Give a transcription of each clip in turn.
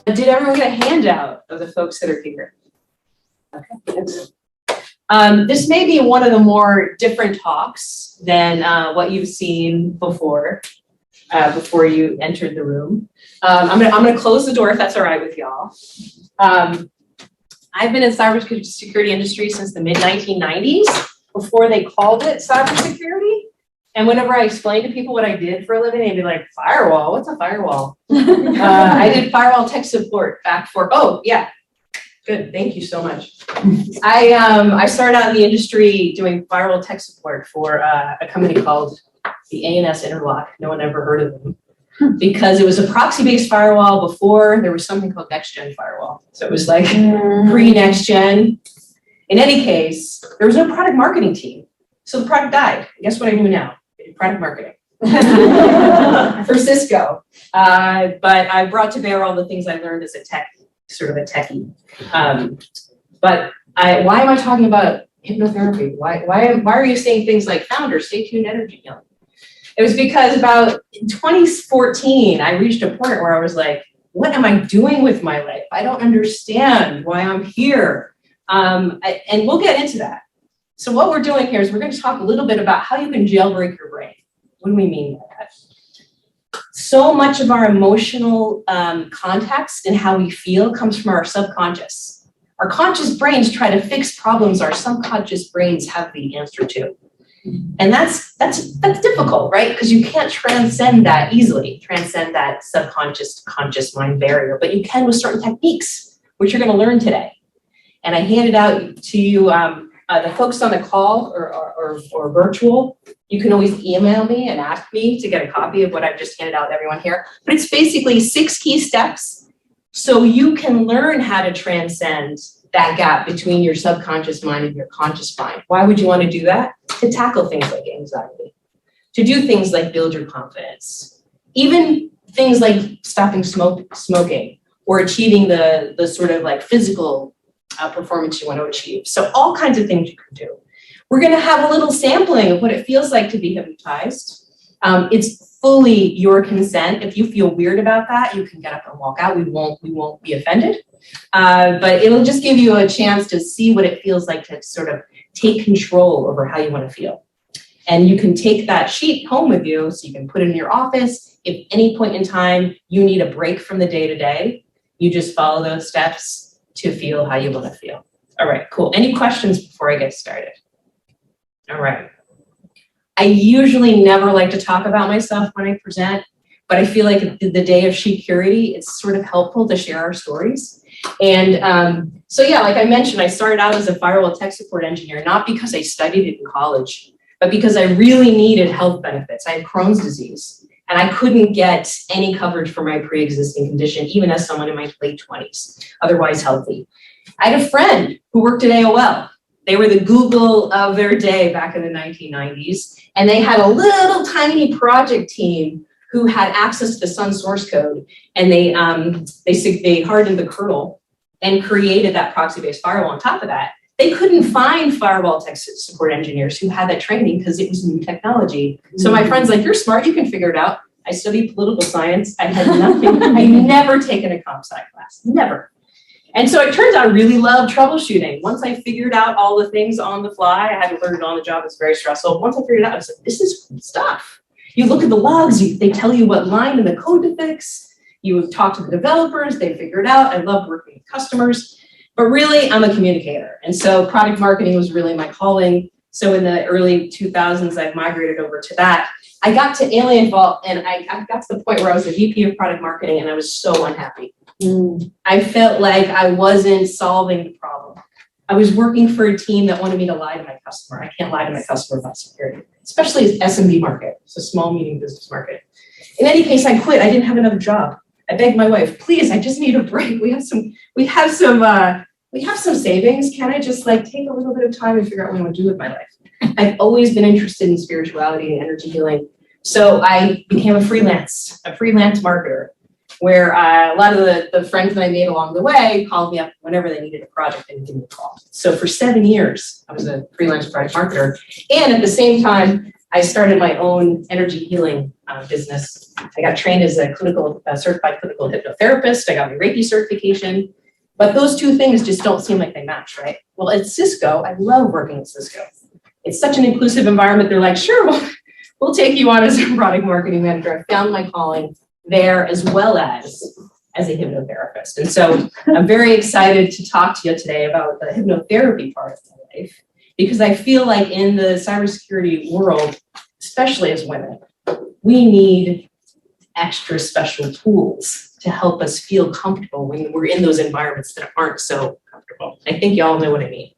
Did everyone get a handout of the folks that are here? Okay. This may be one of the more different talks than what you've seen before you entered the room. I'm gonna close the door if that's all right with y'all. I've been in cybersecurity industry since the mid-1990s, before they called it cybersecurity. And whenever I explained to people what I did for a living, they'd be like, firewall, what's a firewall? I did firewall tech support back for, oh yeah, good, thank you so much. I started out in the industry doing firewall tech support for a company called the A&S Interlock. No one ever heard of them. Because it was a proxy-based firewall before there was something called next-gen firewall. So it was like pre-next-gen. In any case, there was no product marketing team. So the product died. Guess what I do now? Product marketing for Cisco. But I brought to bear all the things I learned as a techie. But why am I talking about hypnotherapy? Why are you saying things like founder, stay tuned, energy healing? It was because about in 2014, I reached a point where I was like, what am I doing with my life? I don't understand why I'm here. And we'll get into that. So what we're doing here is we're going to talk a little bit about how you can jailbreak your brain. What do we mean by that? So much of our emotional context and how we feel comes from our subconscious. Our conscious brains try to fix problems our subconscious brains have the answer to. And that's difficult, right? Because you can't transcend that easily, transcend that subconscious to conscious mind barrier, but you can with certain techniques, which you're going to learn today. And I handed out to you the folks on the call or virtual. You can always email me and ask me to get a copy of what I've just handed out to everyone here. But it's basically 6 key steps so you can learn how to transcend that gap between your subconscious mind and your conscious mind. Why would you want to do that? To tackle things like anxiety, to do things like build your confidence, even things like stopping smoking or achieving the sort of like physical performance you want to achieve. So all kinds of things you can do. We're going to have a little sampling of what it feels like to be hypnotized. It's fully your consent. If you feel weird about that, you can get up and walk out. We won't be offended. But it'll just give you a chance to see what it feels like to sort of take control over how you want to feel. And you can take that sheet home with you so you can put it in your office. If any point in time you need a break from the day-to-day, you just follow those steps to feel how you want to feel. All right, cool. Any questions before I get started? All right. I usually never like to talk about myself when I present, but I feel like the day of security, it's sort of helpful to share our stories. And so yeah, like I mentioned, I started out as a firewall tech support engineer, not because I studied it in college, but because I really needed health benefits. I had Crohn's disease, and I couldn't get any coverage for my pre-existing condition, even as someone in my late 20s, otherwise healthy. I had a friend who worked at AOL. They were the Google of their day back in the 1990s, and they had a little tiny project team who had access to the Sun source code, and they hardened the kernel and created that proxy-based firewall. On top of that, they couldn't find firewall tech support engineers who had that training because it was new technology. So my friend's like, you're smart, you can figure it out. I studied political science. I had nothing. I'd never taken a comp sci class, never. And so it turns out I really love troubleshooting. Once I figured out all the things on the fly, I had to learn it on the job. It's very stressful. Once I figured it out, I was like, this is cool stuff. You look at the logs, they tell you what line in the code to fix. You talk to the developers, they figure it out. I love working with customers, but really I'm a communicator. And so product marketing was really my calling. So in the early 2000s, I've migrated over to that. I got to Alien Vault and I got to the point where I was a VP of product marketing and I was so unhappy. I felt like I wasn't solving the problem. I was working for a team that wanted me to lie to my customer. I can't lie to my customer about security, especially as SMB market. It's a small medium business market. In any case, I quit. I didn't have another job. I begged my wife, please, I just need a break. We have some savings. Can I just like take a little bit of time and figure out what I want to do with my life? I've always been interested in spirituality and energy healing. So I became a freelance marketer, where a lot of the friends that I made along the way called me up whenever they needed a project and give me a call. So for 7 years, I was a freelance product marketer. And at the same time, I started my own energy healing business. I got trained as a certified clinical hypnotherapist. I got my Reiki certification, but those two things just don't seem like they match, right? Well, at Cisco, I love working at Cisco. It's such an inclusive environment. They're like, sure, we'll take you on as a product marketing manager. I found my calling there as well as a hypnotherapist. And so I'm very excited to talk to you today about the hypnotherapy part of my life, because I feel like in the cybersecurity world, especially as women, we need extra special tools to help us feel comfortable when we're in those environments that aren't so comfortable. I think y'all know what I mean.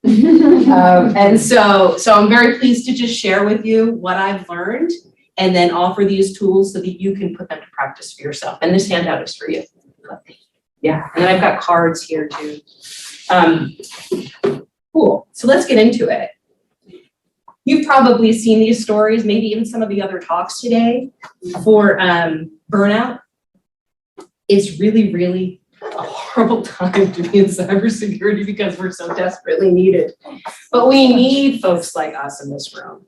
And so I'm very pleased to just share with you what I've learned and then offer these tools so that you can put them to practice for yourself. And this handout is for you. Yeah, and then I've got cards here too. Cool, so let's get into it. You've probably seen these stories, maybe even some of the other talks today for burnout. It's really, really a horrible time to be in cybersecurity because we're so desperately needed. But we need folks like us in this room.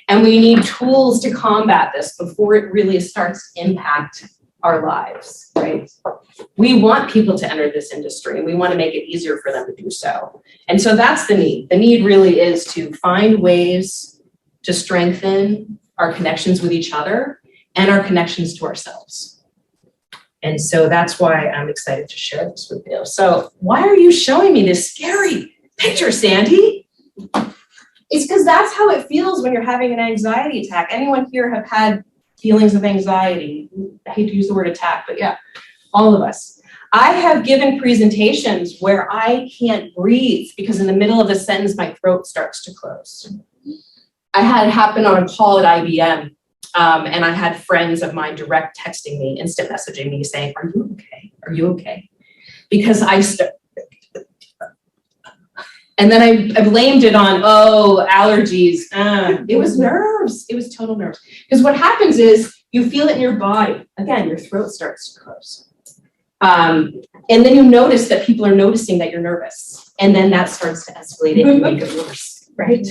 And we need tools to combat this before it really starts to impact our lives, right? We want people to enter this industry and we want to make it easier for them to do so. And so that's the need. The need really is to find ways to strengthen our connections with each other and our connections to ourselves. And so that's why I'm excited to share this with you. So why are you showing me this scary picture, Sandy? It's because that's how it feels when you're having an anxiety attack. Anyone here have had feelings of anxiety? I hate to use the word attack, but yeah, all of us. I have given presentations where I can't breathe because in the middle of a sentence, my throat starts to close. I had it happen on a call at IBM, and I had friends of mine direct texting me, instant messaging me saying, are you okay? Are you okay? Because and then I blamed it on, oh, allergies. It was nerves. It was total nerves. Because what happens is you feel it in your body. Again, your throat starts to close. And then you notice that people are noticing that you're nervous. And then that starts to escalate and make it worse, right?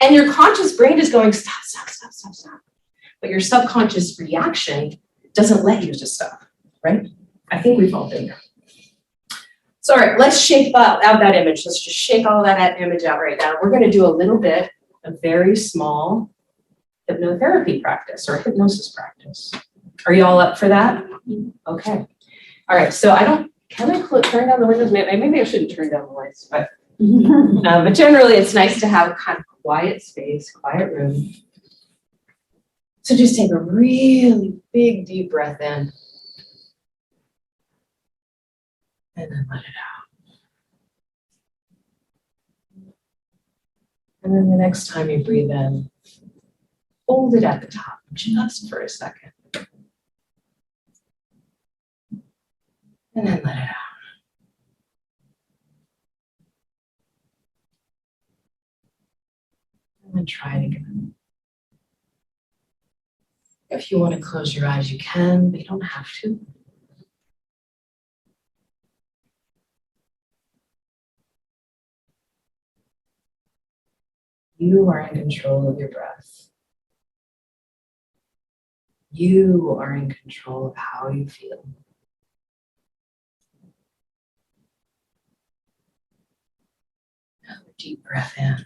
And your conscious brain is going, stop, stop, stop, stop, stop. But your subconscious reaction doesn't let you just stop, right? I think we've all been there. So, all right, let's shake out that image. Let's just shake all that image out right now. We're going to do a little bit of very small hypnotherapy practice or hypnosis practice. Are you all up for that? Okay. All right, so can I turn down the windows? Maybe I shouldn't turn down the lights, but generally it's nice to have a kind of quiet space, quiet room. So just take a really big, deep breath in. And then let it out. And then the next time you breathe in, hold it at the top just for a second. And then let it out. And then try it again. If you want to close your eyes, you can, but you don't have to. You are in control of your breath. You are in control of how you feel. Another deep breath in.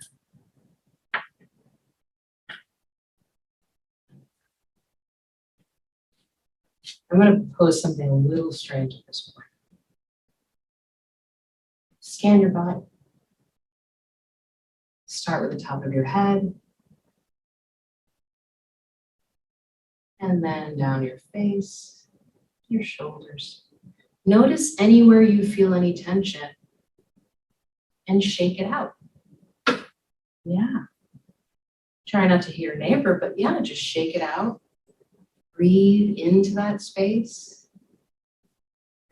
I'm going to pose something a little strange at this point. Scan your body. Start with the top of your head. And then down your face, your shoulders. Notice anywhere you feel any tension and shake it out. Yeah. Try not to hit your neighbor, but yeah, just shake it out. Breathe into that space.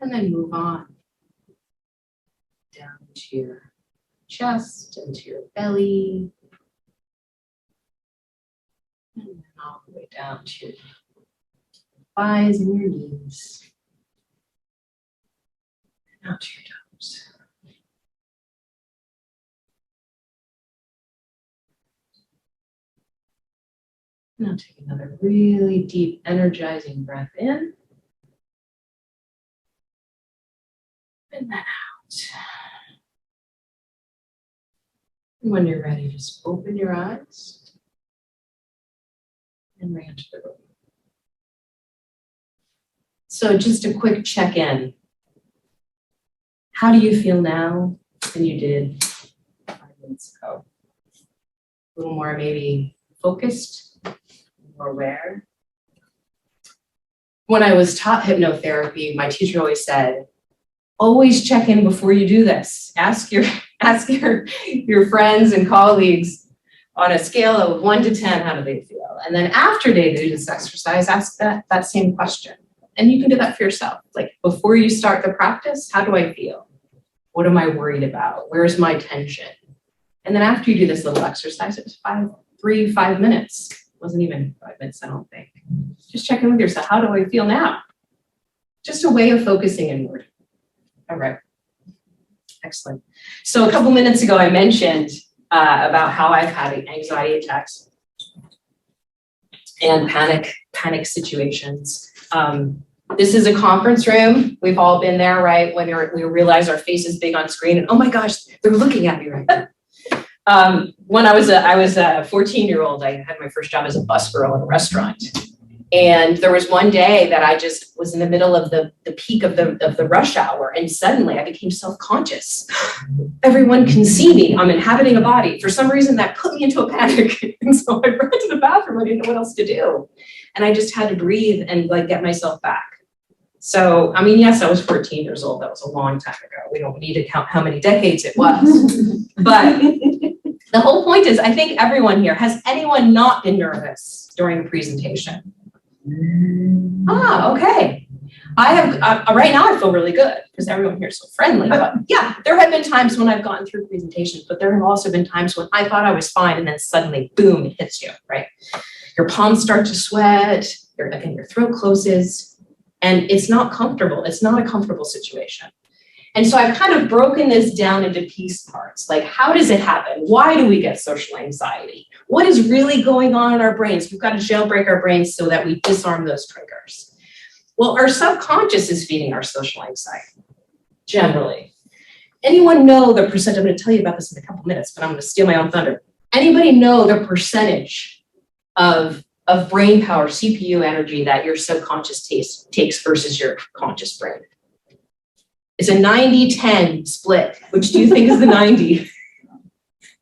And then move on. Down to your chest, into your belly. And then all the way down to your thighs and your knees. And out to your toes. Now take another really deep, energizing breath in. And then out. And when you're ready, just open your eyes and re-enter the room. So just a quick check-in. How do you feel now than you did 5 minutes ago? A little more maybe focused, more aware. When I was taught hypnotherapy, my teacher always said, always check in before you do this. Ask your friends and colleagues on a scale of 1 to 10, how do they feel? And then after they do this exercise, ask that same question. And you can do that for yourself. Like before you start the practice, how do I feel? What am I worried about? Where's my tension? And then after you do this little exercise, it was 5 minutes. It wasn't even 5 minutes, I don't think. Just check in with yourself. How do I feel now? Just a way of focusing inward. All right. Excellent. So a couple minutes ago, I mentioned about how I've had anxiety attacks and panic situations. This is a conference room. We've all been there, right? When we realize our face is big on screen and oh my gosh, they're looking at me right now. When I was a 14-year-old, I had my first job as a busgirl in a restaurant. And there was one day that I just was in the middle of the peak of the rush hour, and suddenly I became self-conscious. Everyone can see me. I'm inhabiting a body. For some reason, that put me into a panic. And so I ran to the bathroom. I didn't know what else to do. And I just had to breathe and like get myself back. So, I mean, yes, I was 14 years old. That was a long time ago. We don't need to count how many decades it was. But the whole point is, I think everyone here, has anyone not been nervous during a presentation? Ah, okay. I have, right now I feel really good because everyone here is so friendly. But yeah, there have been times when I've gotten through presentations, but there have also been times when I thought I was fine and then suddenly, boom, it hits you, right? Your palms start to sweat, your throat closes, and it's not comfortable. It's not a comfortable situation. And so I've kind of broken this down into piece parts. Like, how does it happen? Why do we get social anxiety? What is really going on in our brains? We've got to jailbreak our brains so that we disarm those triggers. Well, our subconscious is feeding our social anxiety, generally. Anyone know the percent? I'm going to tell you about this in a couple minutes, but I'm going to steal my own thunder. Anybody know the percentage of brain power, CPU energy that your subconscious takes versus your conscious brain? It's a 90-10 split. Which do you think is the 90?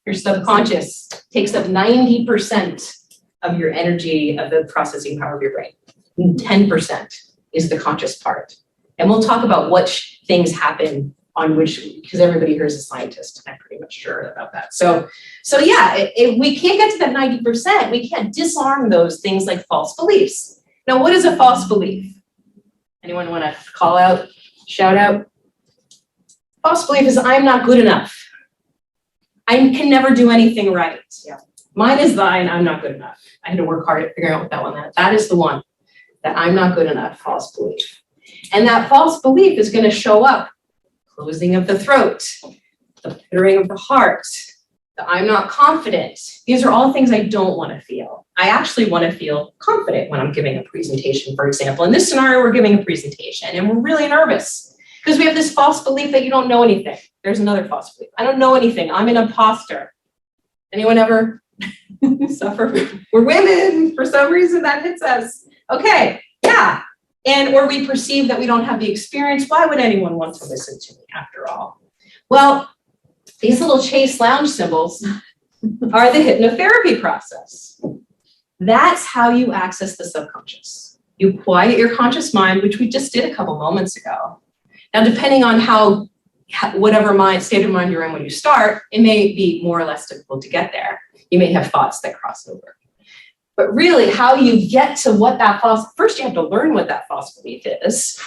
Your subconscious takes up 90% of your energy, of the processing power of your brain. 10% is the conscious part. And we'll talk about which things happen on which, because everybody here is a scientist. I'm pretty much sure about that. So yeah, if we can't get to that 90%, we can't disarm those things like false beliefs. Now, what is a false belief? Anyone want to call out, shout out? False belief is I'm not good enough. I can never do anything right. Yeah. Mine is thine, I'm not good enough. I had to work hard at figuring out what that one is. That is the one, that I'm not good enough, false belief. And that false belief is going to show up. Closing of the throat, the pittering of the heart, the I'm not confident. These are all things I don't want to feel. I actually want to feel confident when I'm giving a presentation, for example. In this scenario, we're giving a presentation and we're really nervous because we have this false belief that you don't know anything. There's another false belief. I don't know anything. I'm an imposter. Anyone ever suffer? We're women. For some reason, that hits us. Okay, yeah. And or we perceive that we don't have the experience. Why would anyone want to listen to me after all? Well, these little Chase Lounge symbols are the hypnotherapy process. That's how you access the subconscious. You quiet your conscious mind, which we just did a couple moments ago. Now, depending on whatever state of mind you're in when you start, it may be more or less difficult to get there. You may have thoughts that cross over. But really, how you get to what that first you have to learn what that false belief is.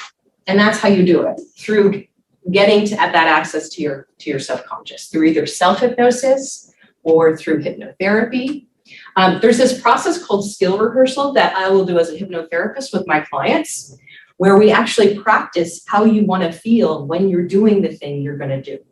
And that's how you do it, through getting to that access to your subconscious, through either self-hypnosis or through hypnotherapy. There's this process called skill rehearsal that I will do as a hypnotherapist with my clients, where we actually practice how you want to feel when you're doing the thing you're going to do.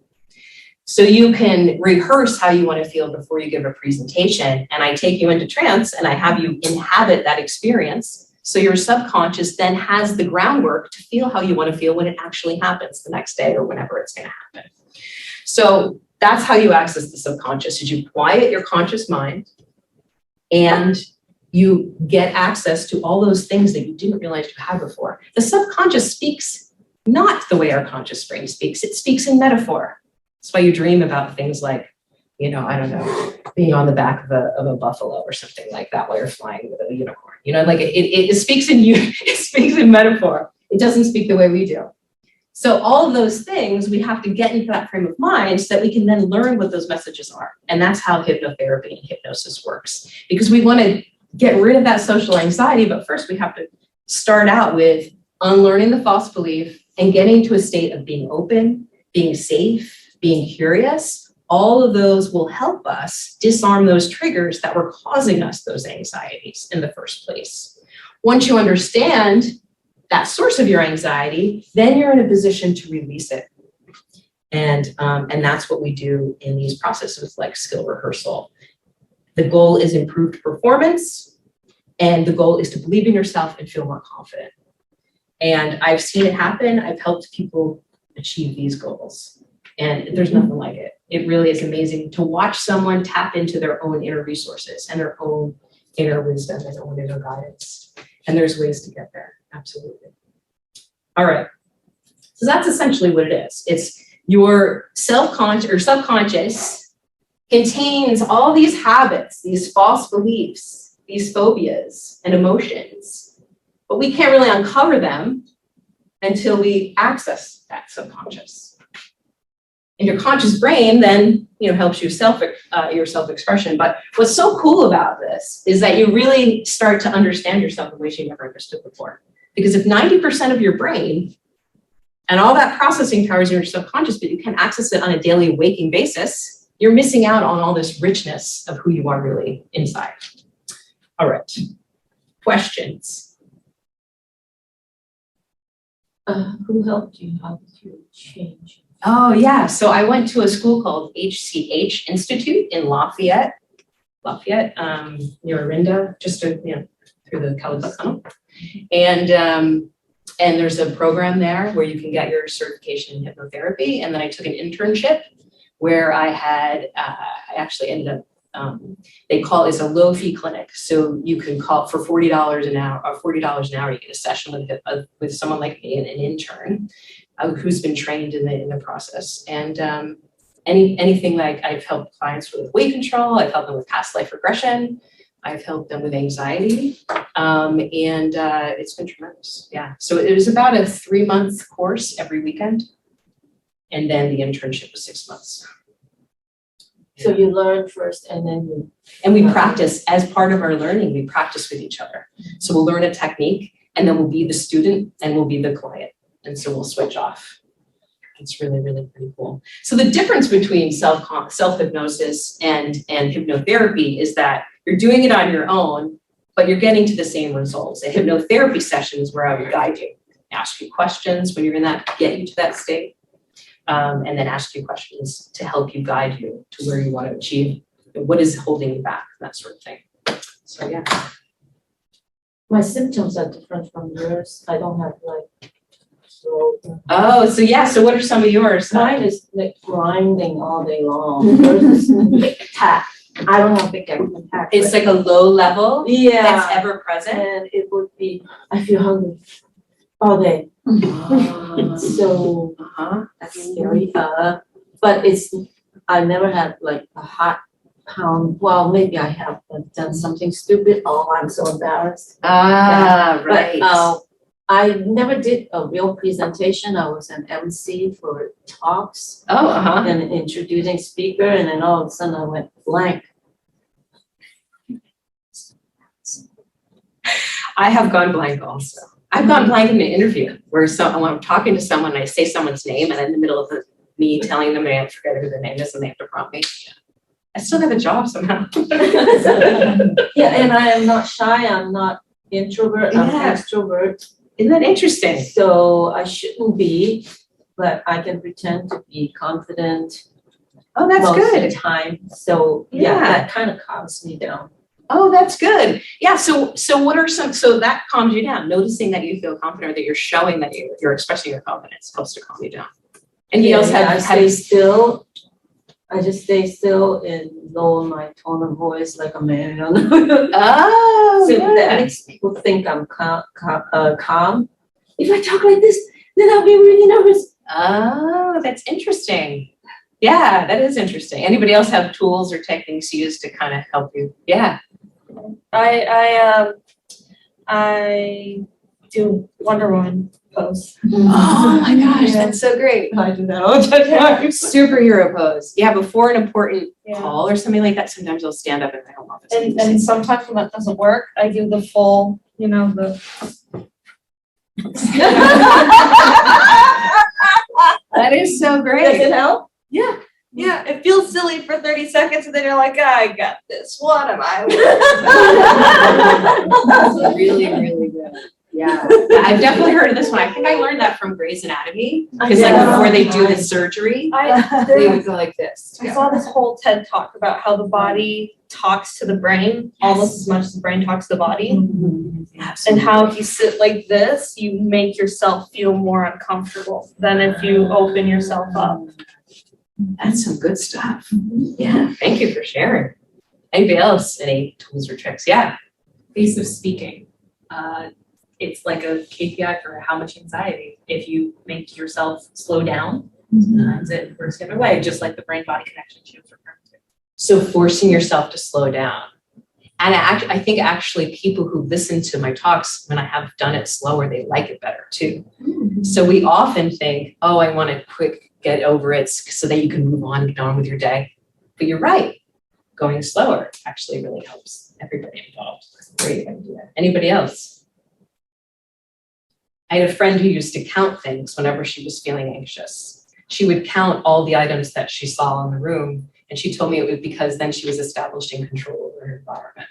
So you can rehearse how you want to feel before you give a presentation, and I take you into trance and I have you inhabit that experience. So your subconscious then has the groundwork to feel how you want to feel when it actually happens the next day or whenever it's going to happen. So that's how you access the subconscious, is you quiet your conscious mind and you get access to all those things that you didn't realize you had before. The subconscious speaks not the way our conscious brain speaks. It speaks in metaphor. That's why you dream about things like, I don't know, being on the back of a buffalo or something like that while you're flying with a unicorn. It speaks it speaks in metaphor. It doesn't speak the way we do. So all of those things, we have to get into that frame of mind so that we can then learn what those messages are. And that's how hypnotherapy and hypnosis works. Because we want to get rid of that social anxiety, but first we have to start out with unlearning the false belief and getting to a state of being open, being safe, being curious. All of those will help us disarm those triggers that were causing us those anxieties in the first place. Once you understand that source of your anxiety, then you're in a position to release it. And that's what we do in these processes like skill rehearsal. The goal is improved performance, and the goal is to believe in yourself and feel more confident. And I've seen it happen. I've helped people achieve these goals. And there's nothing like it. It really is amazing to watch someone tap into their own inner resources and their own inner wisdom and their own inner guidance. And there's ways to get there. Absolutely. All right. So that's essentially what it is. It's your self-conscious or subconscious contains all these habits, these false beliefs, these phobias and emotions, but we can't really uncover them until we access that subconscious. And your conscious brain then, helps you your self-expression. But what's so cool about this is that you really start to understand yourself in ways you never understood before. Because if 90% of your brain and all that processing power is in your subconscious, but you can't access it on a daily waking basis, you're missing out on all this richness of who you are really inside. All right. Questions? Who helped you? How did you change? Oh, yeah. So I went to a school called HCH Institute in Lafayette, near Orinda, just through the Calicut Tunnel. And there's a program there where you can get your certification in hypnotherapy. And then I took an internship where I actually ended up, it's a low fee clinic. So you can call for $40 an hour, or $40 an hour, you get a session with someone like me, an intern who's been trained in the process. And anything like I've helped clients with weight control, I've helped them with past life regression, I've helped them with anxiety, and it's been tremendous. Yeah. So it was about a 3-month course every weekend. And then the internship was 6 months. So you learn first and then we practice as part of our learning, we practice with each other. So we'll learn a technique and then we'll be the student and we'll be the client. And so we'll switch off. It's really, really pretty cool. So the difference between self-hypnosis and hypnotherapy is that you're doing it on your own, but you're getting to the same results. A hypnotherapy session is where I would guide you, ask you questions when you're in that, get you to that state, and then ask you questions to help you guide you to where you want to achieve, what is holding you back, that sort of thing. So yeah. My symptoms are different from yours. I don't have so what are some of yours? Mine is like grinding all day long. Yours is big attack. I don't have big attack. It's like a low level that's ever present. And it would be, I feel hungry all day. So that's scary. But I never had like a hot pound. Well, maybe I have done something stupid. Oh, I'm so embarrassed. Right. But, I never did a real presentation. I was an MC for talks and introducing speaker, and then all of a sudden I went blank. I have gone blank also. I've gone blank in an interview where when I'm talking to someone, I say someone's name, and in the middle of me telling them I forget who their name is, and they have to prompt me. I still have a job somehow. Yeah, and I am not shy. I'm not introvert. I'm extrovert. Isn't that interesting? So I shouldn't be, but I can pretend to be confident Oh, that's most of the good. time. So yeah, Yeah. that kind of calms me down. Oh, that's good. Yeah. So what are so that calms you down? Noticing that you feel confident, or that you're showing that you're expressing your confidence helps to calm you down. And you also I stay still. I just stay still and lower my tone of voice like a man. Oh, So yeah. that makes people think I'm calm. If I talk like this, then I'll be really nervous. Oh, that's interesting. Yeah, that is interesting. Anybody else have tools or techniques you use to kind of help you? Yeah. I do Wonder Woman pose. Oh my gosh, that's so great. I do that all the time. Superhero pose. Yeah, before an important Yeah. call or something like that, sometimes I'll stand up in my home office. And sometimes when that doesn't work, I do the full, the That is so Does great. it help? Yeah. Yeah, it feels silly for 30 seconds and then you're like, I got this. What am I? That's really, really good. Yeah. I've definitely heard of this one. I think I learned that from Grey's Anatomy. Because like Yeah. before they do the surgery, they would go like this. I saw this whole TED talk about how the body talks to the brain almost as much as the brain talks to the body. And how if you sit like this, you make yourself feel more uncomfortable than if you open yourself up. That's some good stuff. Yeah. Thank you for sharing. Anybody else? Any tools or tricks? Yeah. Pace of speaking. It's like a KPI for how much anxiety. If you make yourself slow down, sometimes it works the other way, just like the brain-body connection she was referring to. So forcing yourself to slow down. And I think actually people who listen to my talks, when I have done it slower, they like it better too. So we often think, oh, I want to quick get over it so that you can move on and get on with your day. But you're right. Going slower actually really helps everybody involved. That's a great idea. Anybody else? I had a friend who used to count things whenever she was feeling anxious. She would count all the items that she saw in the room, and she told me it was because then she was establishing control over her environment.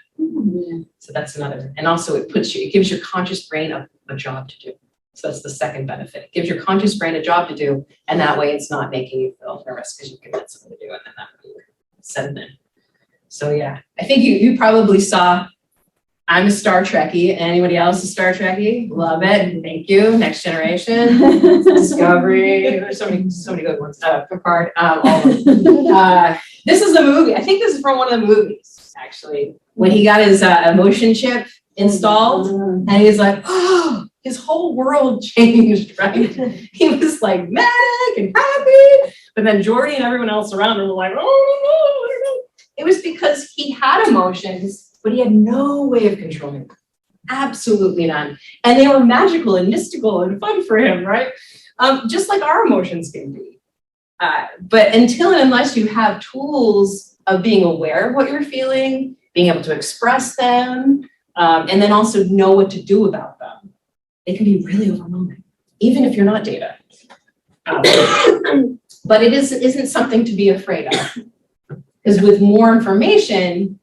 So that's another, and also it gives your conscious brain a job to do. So that's the second benefit. It gives your conscious brain a job to do, and that way it's not making you feel nervous because you can let someone do it, and then that would be set in. So yeah, I think you probably saw, I'm a Star Trekkie. Anybody else a Star Trekkie? Love it. Thank you. Next Generation, Discovery. There's so many good ones. Picard. All of them. This is a movie. I think this is from one of the movies, actually. When he got his emotion chip installed, and he's like, oh, his whole world changed, right? He was like manic and happy, but then Jordy and everyone else around him were like, oh no, I don't know. It was because he had emotions, but he had no way of controlling them. Absolutely none. And they were magical and mystical and fun for him, right? Just like our emotions can be. But until and unless you have tools of being aware of what you're feeling, being able to express them, and then also know what to do about them, it can be really overwhelming, even if you're not data. But it isn't something to be afraid of. Because with more information,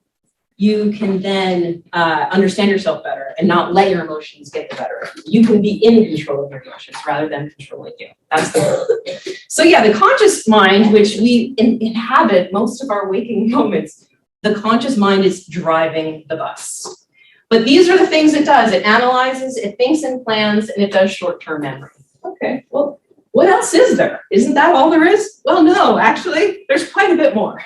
you can then understand yourself better and not let your emotions get the better of you. You can be in control of your emotions rather than controlling you. That's the goal. So yeah, the conscious mind, which we inhabit most of our waking moments, the conscious mind is driving the bus. But these are the things it does. It analyzes, it thinks and plans, and it does short-term memory. Okay, well, what else is there? Isn't that all there is? Well, no, actually, there's quite a bit more.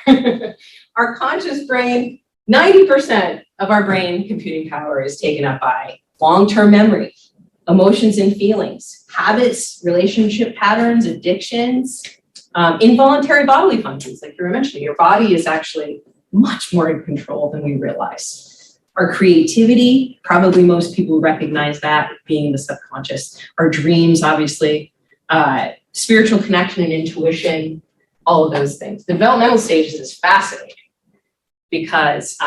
Our conscious brain, 90% of our brain computing power is taken up by long-term memory, emotions and feelings, habits, relationship patterns, addictions, involuntary bodily functions, like you were mentioning. Your body is actually much more in control than we realize. Our creativity, probably most people recognize that being in the subconscious. Our dreams, obviously, spiritual connection and intuition, all of those things. The developmental stages is fascinating because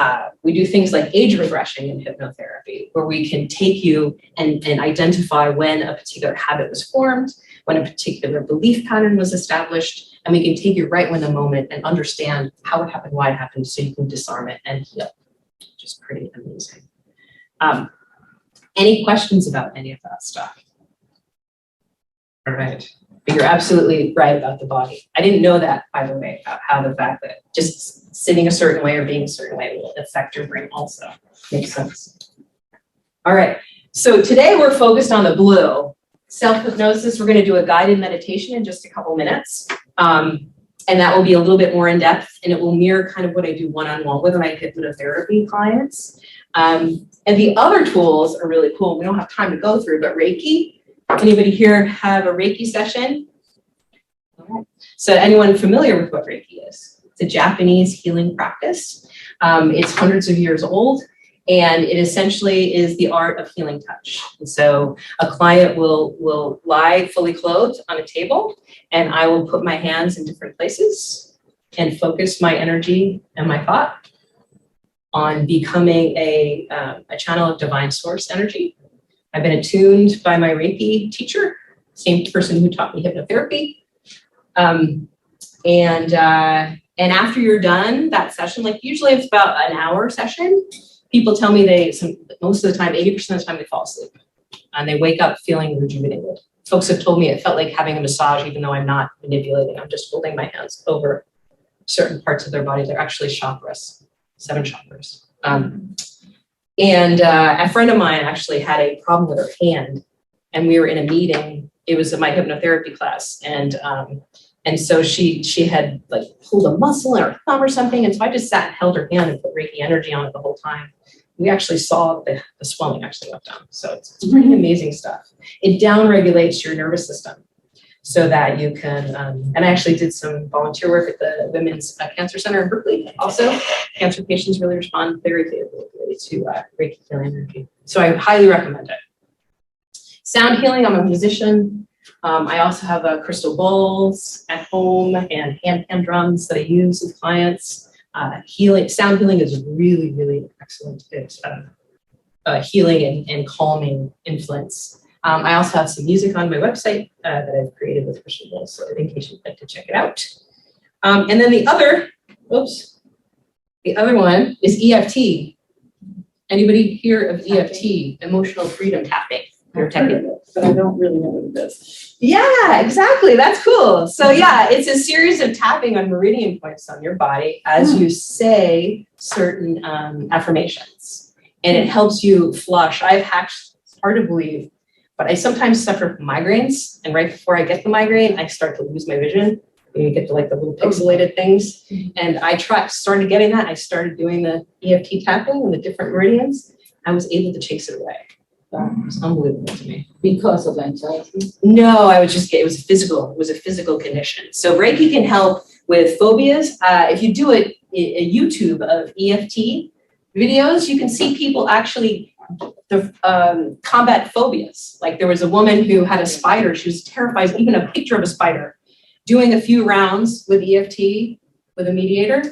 we do things like age regression in hypnotherapy, where we can take you and identify when a particular habit was formed, when a particular belief pattern was established, and we can take you right when the moment and understand how it happened, why it happened, so you can disarm it and heal, which is pretty amazing. Any questions about any of that stuff? All right. But you're absolutely right about the body. I didn't know that, by the way, about how the fact that just sitting a certain way or being a certain way will affect your brain also. Makes sense. All right, so today we're focused on the blue. Self-hypnosis, we're gonna do a guided meditation in just a couple minutes. And that will be a little bit more in depth, and it will mirror kind of what I do one-on-one with my hypnotherapy clients. And the other tools are really cool. We don't have time to go through, but Reiki. Anybody here have a Reiki session? All right. So anyone familiar with what Reiki is? It's a Japanese healing practice. It's hundreds of years old, and it essentially is the art of healing touch. And so a client will lie fully clothed on a table, and I will put my hands in different places and focus my energy and my thought on becoming a channel of divine source energy. I've been attuned by my Reiki teacher, same person who taught me hypnotherapy. And after you're done that session, like usually it's about an hour session, people tell me most of the time, 80% of the time they fall asleep and they wake up feeling rejuvenated. Folks have told me it felt like having a massage, even though I'm not manipulating, I'm just holding my hands over certain parts of their body. They're actually chakras, 7 chakras. A friend of mine actually had a problem with her hand, and we were in a meeting. It was in my hypnotherapy class, and so she had like pulled a muscle in her thumb or something, and so I just sat and held her hand and put Reiki energy on it the whole time. We actually saw the swelling actually went down. So it's pretty amazing stuff. It downregulates your nervous system so that you can, and I actually did some volunteer work at the Women's Cancer Center in Berkeley. Also, cancer patients really respond very favorably to Reiki healing energy. So I highly recommend it. Sound healing, I'm a musician. I also have crystal bowls at home and hand drums that I use with clients. Sound healing is really, really excellent. It's healing and calming influence. I also have some music on my website that I've created with crystal bowls, so in case you'd like to check it out. And then the other one is EFT. Anybody hear of EFT, emotional freedom tapping? You're technical. But I don't really know what it is. Yeah, exactly. That's cool. So yeah, it's a series of tapping on meridian points on your body as you say certain affirmations, and it helps you flush. I've hacked, it's hard to believe, but I sometimes suffer from migraines, and right before I get the migraine, I start to lose my vision. You get to like the little pixelated things, and I started getting that. I started doing the EFT tapping and the different meridians. I was able to chase it away. It was unbelievable to me. Because of anxiety? No, it was a physical condition. So Reiki can help with phobias. If you do a YouTube of EFT videos, you can see people actually combat phobias. Like there was a woman who had a spider. She was terrified, even a picture of a spider. Doing a few rounds with EFT, with a mediator,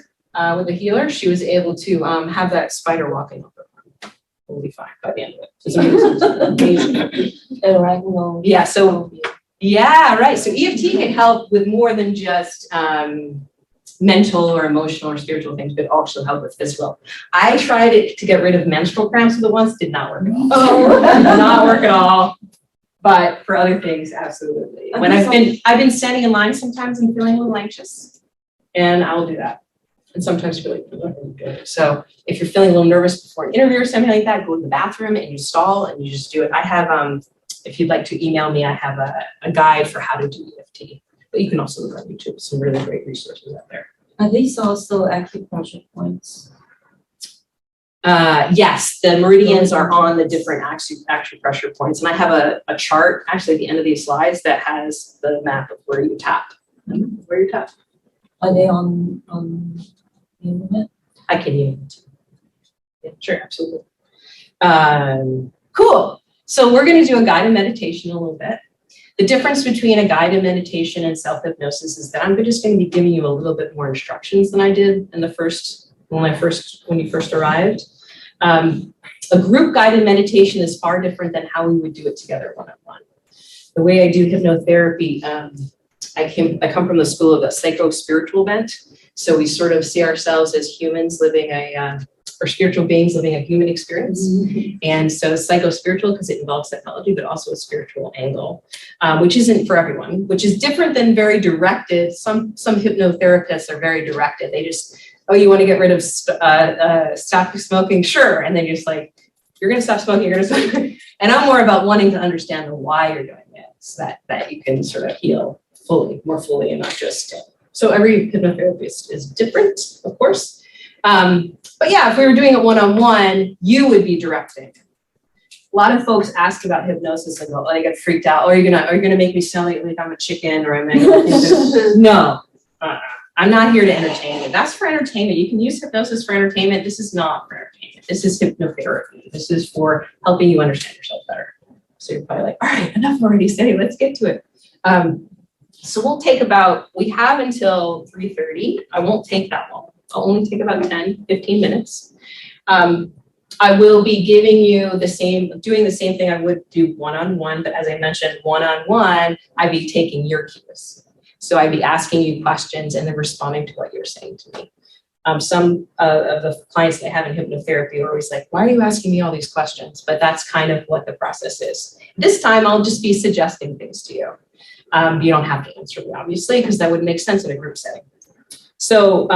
with a healer, she was able to have that spider walking over. Will be fine by the end of it. It's amazing. Yeah, so yeah, right. So EFT can help with more than just mental or emotional or spiritual things, but also help with physical. I tried it to get rid of menstrual cramps with it once, did not work at all. Did not work at all. But for other things, absolutely. When I've been standing in line sometimes and feeling a little anxious, and I'll do that. And sometimes feel like really good. So if you're feeling a little nervous before an interview or something like that, go to the bathroom and you stall and you just do it. I have, if you'd like to email me, I have a guide for how to do EFT. But you can also look on YouTube, some really great resources out there. Are these also acupressure points? Yes, the meridians are on the different acupressure points. And I have a chart actually at the end of these slides that has the map of where you tap. Are they on the internet? I can use it. Yeah, sure, absolutely. Cool. So we're going to do a guided meditation in a little bit. The difference between a guided meditation and self-hypnosis is that I'm just going to be giving you a little bit more instructions than I did in when you first arrived. A group guided meditation is far different than how we would do it together one-on-one. The way I do hypnotherapy, I come from the school of a psycho-spiritual bent. So we sort of see ourselves as humans living a or spiritual beings living a human experience. And so psycho-spiritual because it involves psychology, but also a spiritual angle, which isn't for everyone, which is different than very directed. Some hypnotherapists are very directed. They just, oh, you want to get rid of stop smoking? Sure. And then you're just like, you're going to stop smoking, you're going to stop. And I'm more about wanting to understand the why you're doing it so that you can sort of heal more fully and not just. So every hypnotherapist is different, of course. But yeah, if we were doing it one-on-one, you would be directing. A lot of folks ask about hypnosis and go, oh, they get freaked out. Oh, are you gonna make me sound like I'm a chicken or I'm no. I'm not here to entertain you. That's for entertainment. You can use hypnosis for entertainment. This is not for entertainment. This is hypnotherapy. This is for helping you understand yourself better. So you're probably like, all right, enough already, Steady, let's get to it. So we'll take we have until 3:30. I won't take that long. I'll only take about 10, 15 minutes. I will be giving you doing the same thing I would do one-on-one, but as I mentioned, one-on-one, I'd be taking your cues. So I'd be asking you questions and then responding to what you're saying to me. Some of the clients that I have in hypnotherapy are always like, why are you asking me all these questions? But that's kind of what the process is. This time I'll just be suggesting things to you. You don't have to answer me, obviously, because that wouldn't make sense in a group setting. So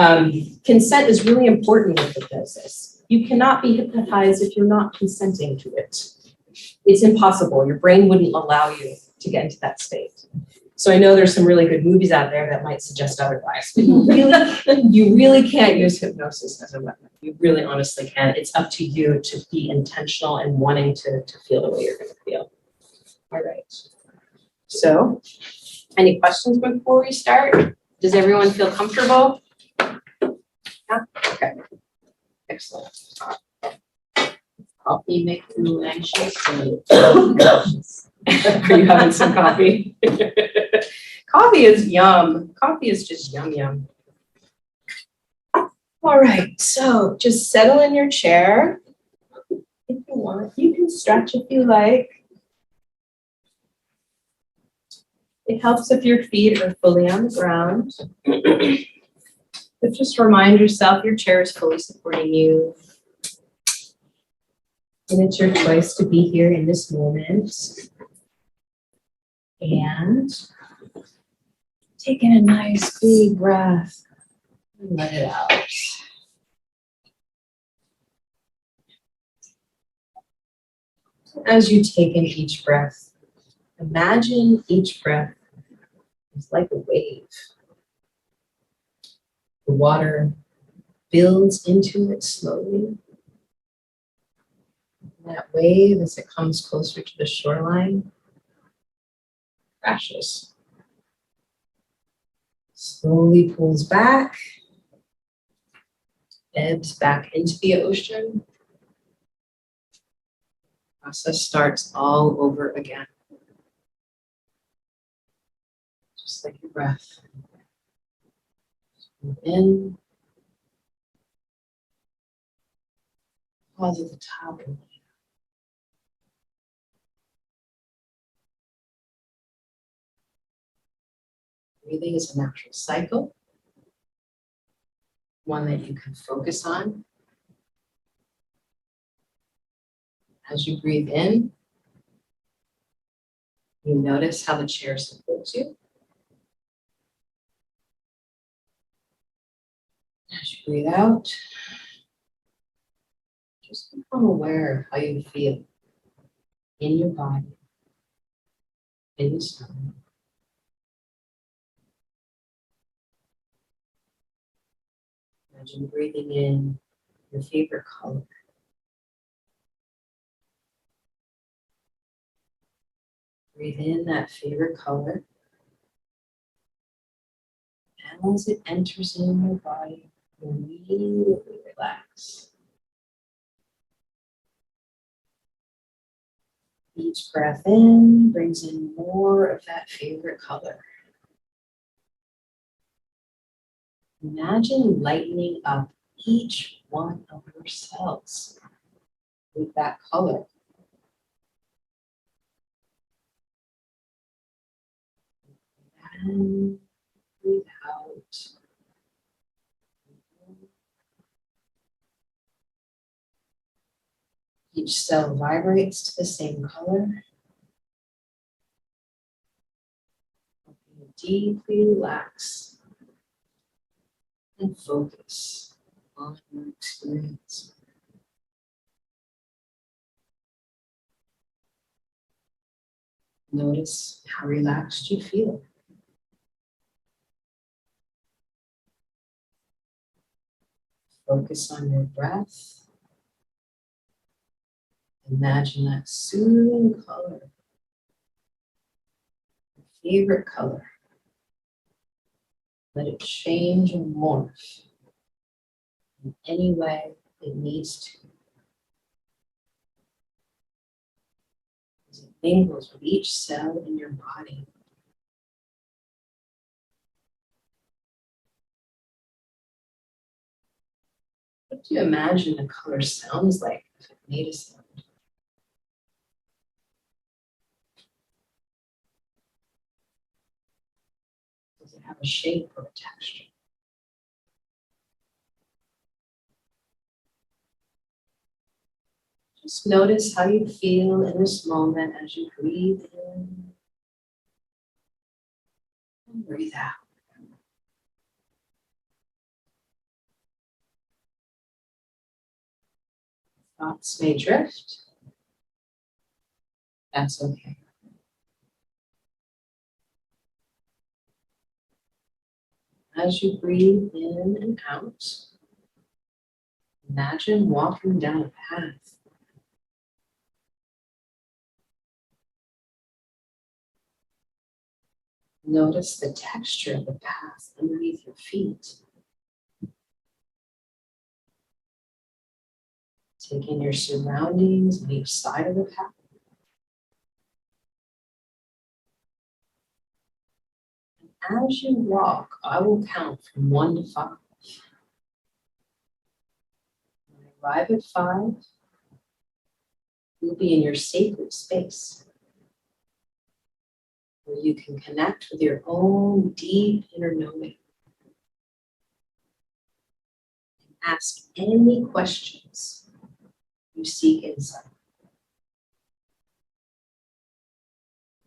consent is really important with hypnosis. You cannot be hypnotized if you're not consenting to it. It's impossible. Your brain wouldn't allow you to get into that state. So I know there's some really good movies out there that might suggest otherwise, but you really can't use hypnosis as a weapon. You really honestly can't. It's up to you to be intentional and wanting to feel the way you're going to feel. All right. So any questions before we start? Does everyone feel comfortable? Yeah? Okay. Excellent. Coffee makes you anxious. Are you having some coffee? Coffee is yum. Coffee is just yum yum. All right, so just settle in your chair. If you want, you can stretch if you like. It helps if your feet are fully on the ground. But just remind yourself your chair is fully supporting you. And it's your choice to be here in this moment. And take in a nice big breath and let it out. As you take in each breath, imagine each breath is like a wave. The water builds into it slowly. That wave, as it comes closer to the shoreline, crashes. Slowly pulls back, ebbs back into the ocean. Process starts all over again. Just like your breath. Move in. Pause at the top. Breathing is a natural cycle, one that you can focus on. As you breathe in, you notice how the chair supports you. As you breathe out, just become aware of how you feel in your body, in the stomach. Imagine breathing in your favorite color. Breathe in that favorite color. And as it enters in your body, immediately relax. Each breath in brings in more of that favorite color. Imagine lightening up each one of your cells with that color. And breathe out. Each cell vibrates to the same color. Helping you deeply relax and focus on your experience. Notice how relaxed you feel. Focus on your breath. Imagine that soothing color, your favorite color. Let it change and morph in any way it needs to. As it mingles with each cell in your body. What do you imagine the color sounds like if it made a sound? Does it have a shape or a texture? Just notice how you feel in this moment as you breathe in and breathe out. Thoughts may drift. That's okay. As you breathe in and out, imagine walking down a path. Notice the texture of the path underneath your feet. Take in your surroundings on each side of the path. And as you walk, I will count from 1 to 5. When I arrive at 5, you'll be in your sacred space, where you can connect with your own deep inner knowing. And ask any questions you seek insight.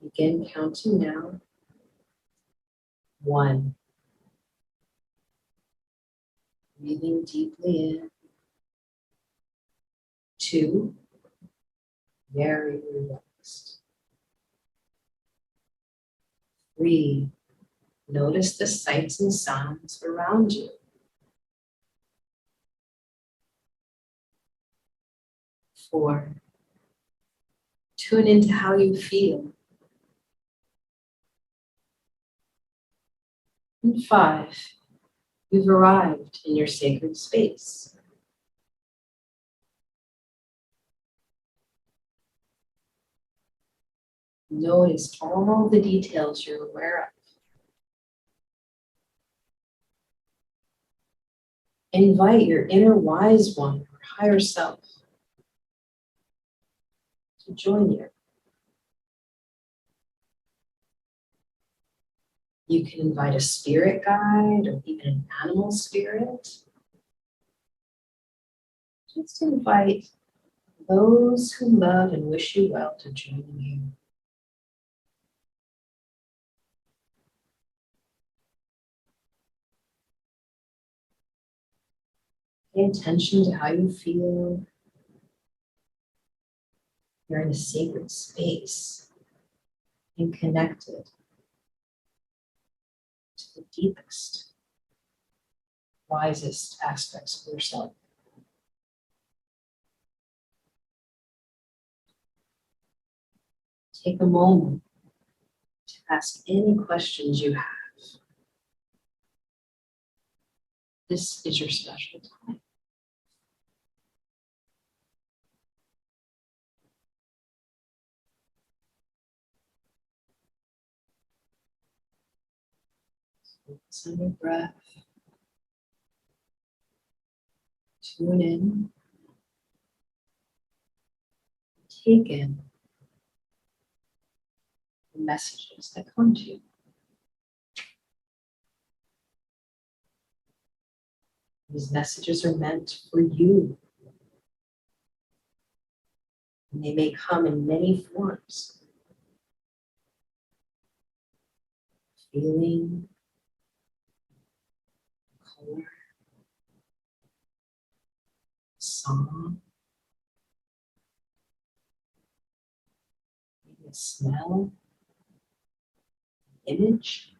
Begin counting now. 1. Breathing deeply in. 2. Very relaxed. 3. Notice the sights and sounds around you. 4. Tune into how you feel. And 5. You've arrived in your sacred space. Notice all the details you're aware of. Invite your inner wise one or higher self to join you. You can invite a spirit guide or even an animal spirit. Just invite those who love and wish you well to join you. Pay attention to how you feel. You're in a sacred space and connected to the deepest, wisest aspects of yourself. Take a moment to ask any questions you have. This is your special time. Focus on your breath. Tune in. Take in the messages that come to you. These messages are meant for you. And they may come in many forms. Feeling, color, song, maybe a smell, image,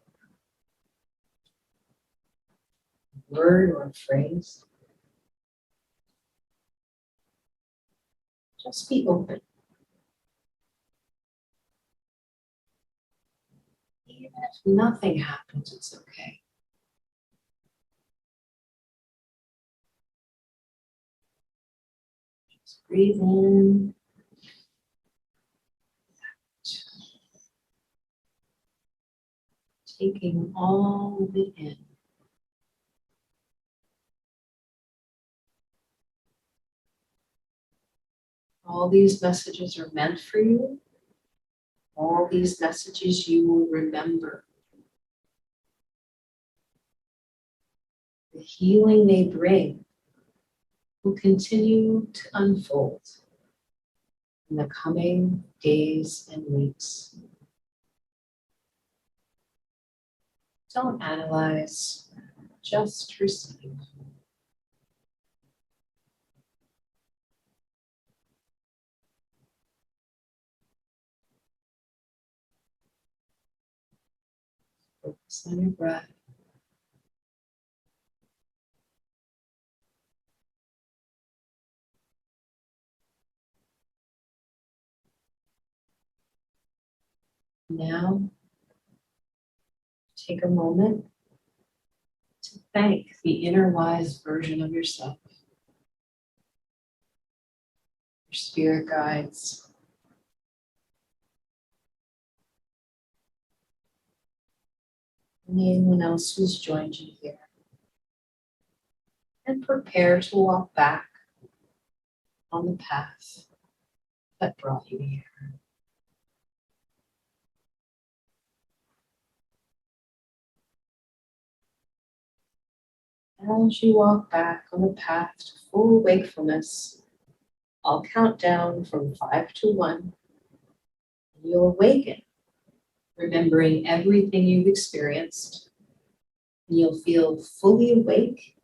word or phrase. Just be open. Even if nothing happens, it's okay. Just breathe in. Taking all of it in. All these messages are meant for you. All these messages you will remember. The healing they bring will continue to unfold in the coming days and weeks. Don't analyze, just receive. Focus on your breath. Now, take a moment to thank the inner wise version of yourself, your spirit guides, and anyone else who's joined you here. And prepare to walk back on the path that brought you here. As you walk back on the path to full wakefulness, I'll count down from 5 to 1, and you'll awaken, remembering everything you've experienced, and you'll feel fully awake,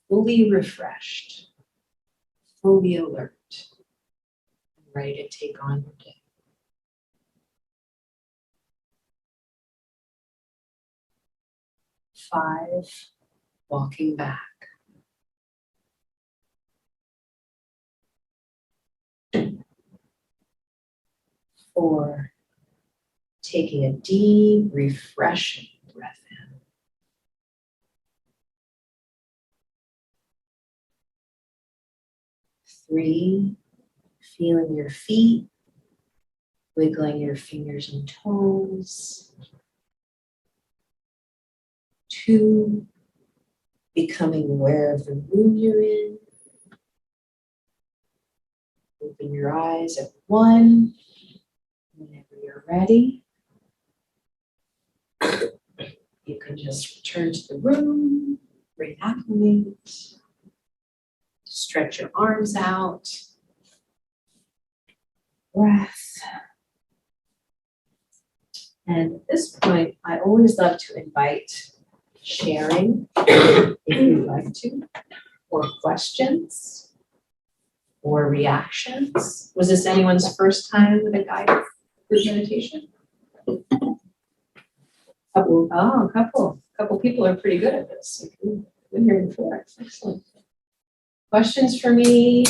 fully refreshed, fully alert, and ready to take on your day. 5, walking back. 4, taking a deep, refreshing breath in. 3, feeling your feet, wiggling your fingers and toes. 2, becoming aware of the room you're in. Open your eyes at 1, whenever you're ready. You can just return to the room, reacclimate, stretch your arms out. Breath. And at this point, I always love to invite sharing, if you'd like to, or questions, or reactions. Was this anyone's first time with a guided group meditation? Couple people are pretty good at this. Been here before. Excellent. Questions for me?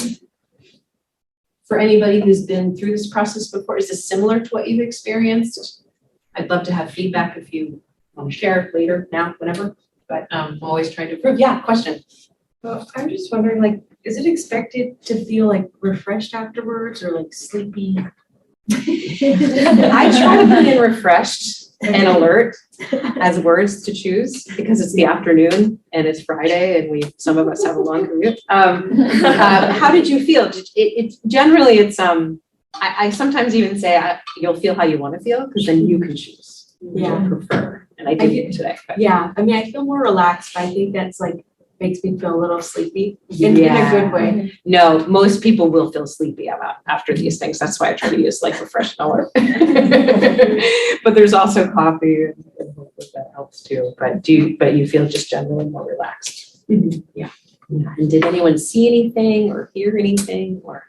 For anybody who's been through this process before, is this similar to what you've experienced? I'd love to have feedback if you want to share later, now, whenever, but I'm always trying to improve. Yeah, question. Well, I'm just wondering, like, is it expected to feel like refreshed afterwards or like sleepy? I try to put in refreshed and alert as words to choose because it's the afternoon and it's Friday and some of us have a long commute. How did you feel? Generally it's I sometimes even say you'll feel how you want to feel because then you can choose what Yeah. you prefer. And I did it today. But. Yeah, I mean, I feel more relaxed, but I think that's like makes me feel a little sleepy in a good way. No, most people will feel sleepy after these things. That's why I try to use like refresh color. But there's also coffee and hopefully that helps too. But you feel just generally more relaxed. Yeah. And did anyone see anything or hear anything or?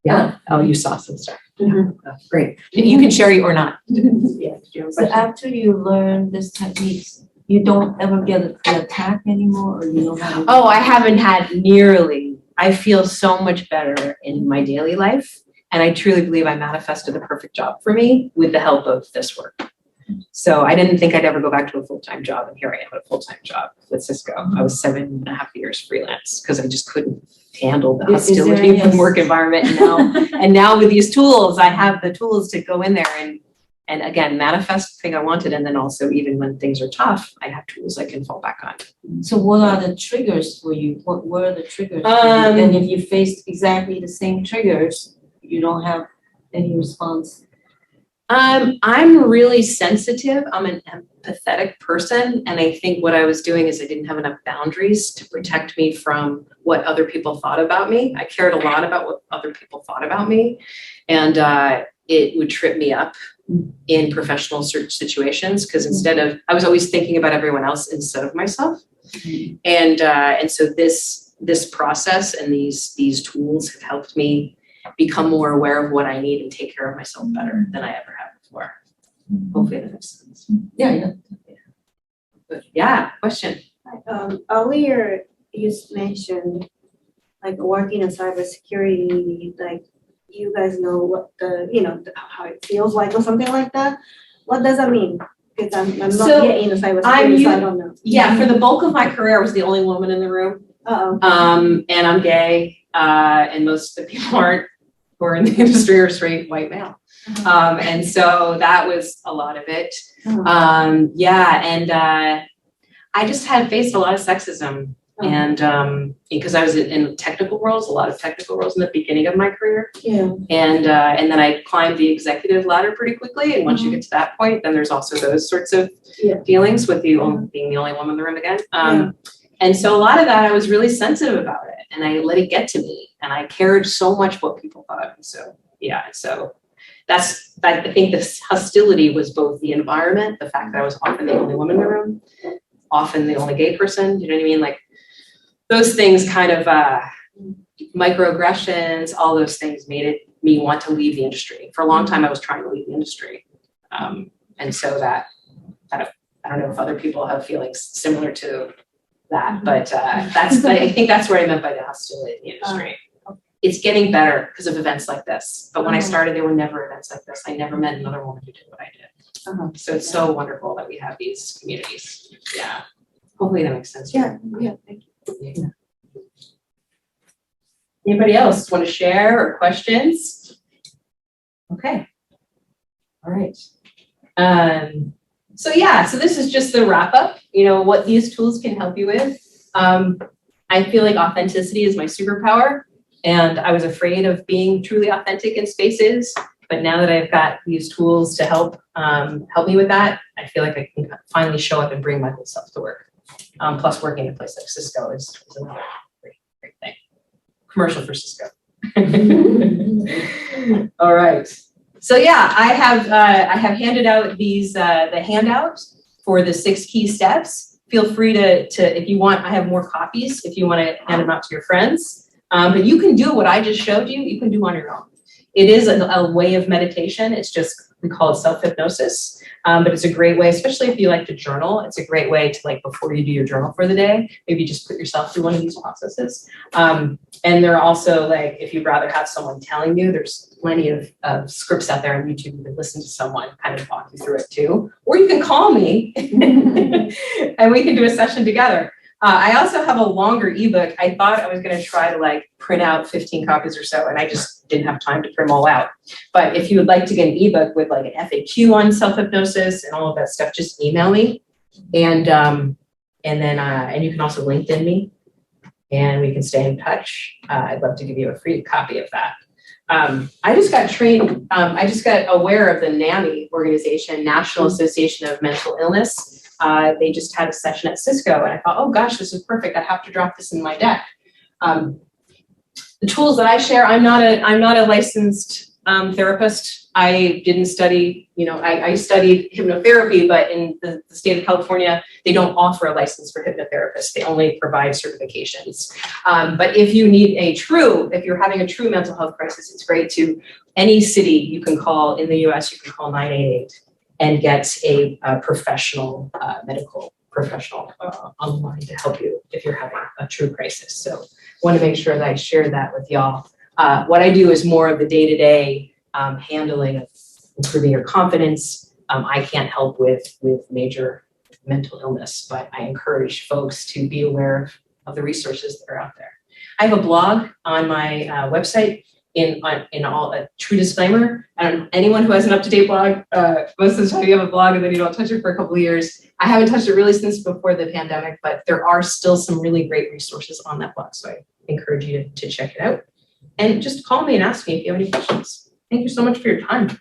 Yeah. Oh, you saw some stuff. Oh, great. You can share or not. Yeah. Did you have a So question? after you learn this techniques, you don't ever get the attack anymore, or you don't have? Oh, I haven't had nearly. I feel so much better in my daily life. And I truly believe I manifested the perfect job for me with the help of this work. So I didn't think I'd ever go back to a full-time job. And here I am at a full-time job with Cisco. I was 7.5 years freelance because I just couldn't handle the Is there hostility of any- the work environment. And now with these tools, I have the tools to go in there and again, manifest the thing I wanted. And then also even when things are tough, I have tools I can fall back on. So what are the triggers for you? What were the triggers? for you? Um, And if you faced exactly the same triggers, you don't have any response? I'm really sensitive. I'm an empathetic person. And I think what I was doing is I didn't have enough boundaries to protect me from what other people thought about me. I cared a lot about what other people thought about me. And it would trip me up in professional search situations because I was always thinking about everyone else instead of myself. And so this process and these tools have helped me become more aware of what I need and take care of myself better than I ever have before. Hopefully that makes sense. Yeah. But yeah, question. Earlier you mentioned like working in cybersecurity, like you guys know what how it feels like or something like that. What does that mean? Because I'm not So, yet in the cybersecurity, so I don't know. Yeah, for the bulk of my career, I was the only woman in the room. And I'm gay, and most of the people who are in the industry are straight white male. And so that was a lot of it. I just had faced a lot of sexism. And because I was in technical roles, a lot of technical roles in the beginning of my career. Yeah. And then I climbed the executive ladder pretty quickly. And once you get to that point, then there's also those sorts of dealings with being the only woman in the room again. And so a lot of that, I was really sensitive about it and I let it get to me and I cared so much what people thought. And so, I think this hostility was both the environment, the fact that I was often the only woman in the room, often the only gay person, you know what I mean? Like those things kind of, microaggressions, all those things made me want to leave the industry. For a long time, I was trying to leave the industry. And so that, I don't know if other people have feelings similar to that, but I think that's what I meant by the hostility in the industry. It's getting better because of events like this. But when I started, there were never events like this. I never met another woman who did what I did. So it's so wonderful that we have these communities. Yeah. Hopefully that makes sense. Yeah, thank you. Yeah. Anybody else want to share or questions? Okay. All right. So this is just the wrap up, what these tools can help you with. I feel like authenticity is my superpower and I was afraid of being truly authentic in spaces, but now that I've got these tools to help me with that, I feel like I can finally show up and bring my whole self to work. Plus working in a place like Cisco is another great thing. Commercial for Cisco. All right. So I have handed out these the handout for the 6 key steps. Feel free to if you want. I have more copies if you want to hand them out to your friends. But you can do what I just showed you. You can do on your own. It is a way of meditation. It's just we call it self-hypnosis. But it's a great way, especially if you like to journal. It's a great way to before you do your journal for the day, maybe just put yourself through one of these processes. And there are also if you'd rather have someone telling you, there's plenty of scripts out there on YouTube. You can listen to someone kind of talk you through it too, or you can call me and we can do a session together. I also have a longer ebook. I thought I was going to try to print out 15 copies or so, and I just didn't have time to print them all out. But if you would like to get an ebook with an FAQ on self-hypnosis and all of that stuff, just email me. And you can also LinkedIn me and we can stay in touch. I'd love to give you a free copy of that. I just got trained, I just got aware of the NAMI organization, National Association of Mental Illness. They just had a session at Cisco, and I thought, oh gosh, this is perfect. I have to drop this in my deck. The tools that I share, I'm not a licensed therapist. I didn't study, I studied hypnotherapy, but in the state of California, they don't offer a license for hypnotherapists. They only provide certifications. But if you're having a true mental health crisis, it's great to any city you can call in the US, you can call 988 and get a professional, medical professional online to help you if you're having a true crisis. So want to make sure that I share that with y'all. What I do is more of the day-to-day handling of improving your confidence. I can't help with major mental illness, but I encourage folks to be aware of the resources that are out there. I have a blog on my website. In all, a true disclaimer, anyone who has an up-to-date blog, most of the time you have a blog and then you don't touch it for a couple of years. I haven't touched it really since before the pandemic, but there are still some really great resources on that blog. So I encourage you to check it out. And just call me and ask me if you have any questions. Thank you so much for your time.